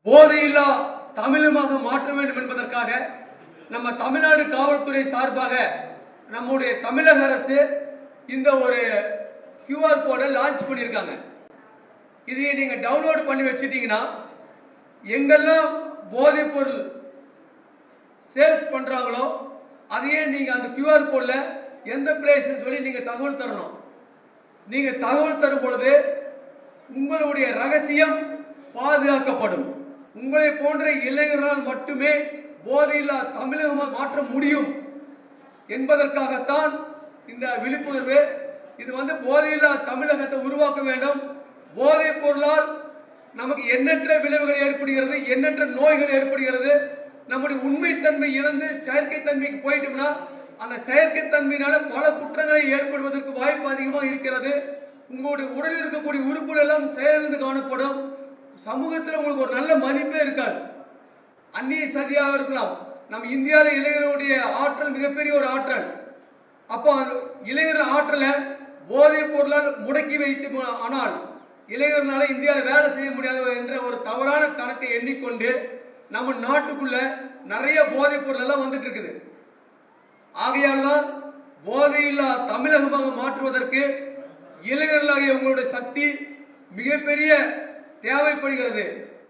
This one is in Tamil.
போதையில்லா தமிழமாக மாற்ற வேண்டும் என்பதற்காக நம்ம தமிழ்நாடு காவல்துறை சார்பாக நம்முடைய தமிழக அரசு இந்த ஒரு QR கோடை லான்ச் பண்ணியிருக்காங்க. இதை நீங்க டவுன்லோட் பண்ணி வச்சிட்டீங்கன்னா எங்கெல்லாம் போதைப் பொருள் சேல்ஸ் பண்றாங்களோ அதையே நீங்க அந்த QR கோட்ல எந்த பிளேஸ்னு சொல்லி நீங்க தகவல் தரணும். நீங்க தகவல் தரும் பொழுது உங்களுடைய ரகசியம் பாதுகாக்கப்படும். உங்களை போன்ற இளைஞர்களால் மட்டுமே போதையில்லா தமிழகமாக மாற்ற முடியும் என்பதற்காகத்தான் இந்த விழிப்புணர்வு. இது போதையில்லா தமிழகத்தை உருவாக்க வேண்டும். போதைப் பொருளால் நமக்கு எண்ணற்ற விளைவுகள் ஏற்படுகிறது, எண்ணற்ற நோய்கள் ஏற்படுகிறது. நம்முடைய உண்மைத்தன்மை இழந்து செயற்கைத்தன்மைக்கு போயிட்டோம்னா அந்த செயற்கைத்தன்மையினால பல குற்றங்களை ஏற்படுவதற்கு வாய்ப்பு அதிகமாக இருக்கிறது. உங்களுடைய உடலில் இருக்கக்கூடிய உறுப்புகள் எல்லாம் செயலிழந்து காணப்படும். சமூகத்தில் உங்களுக்கு ஒரு நல்ல மதிப்பே இருக்காது. அந்நிய சதியாக இருக்கலாம். நம்ம இந்தியாவில் இளைஞர்களுடைய ஆற்றல் மிகப்பெரிய ஒரு ஆற்றல். அப்போ இளைஞர்கள் ஆற்றலை போதைப் பொருளால் முடக்கி வைத்து ஆனால் இளைஞர்களால இந்தியாவில் வேலை செய்ய முடியாது என்ற ஒரு தவறான கணக்கை எண்ணிக்கொண்டு நம்ம நாட்டுக்குள்ள நிறைய போதைப் பொருள் எல்லாம் வந்துட்டு இருக்குது. ஆகையால் தான் போதையில்லா தமிழகமாக மாற்றுவதற்கு இளைஞர்களாகிய உங்களுடைய சக்தி மிகப்பெரிய தேவைப்படுகிறது.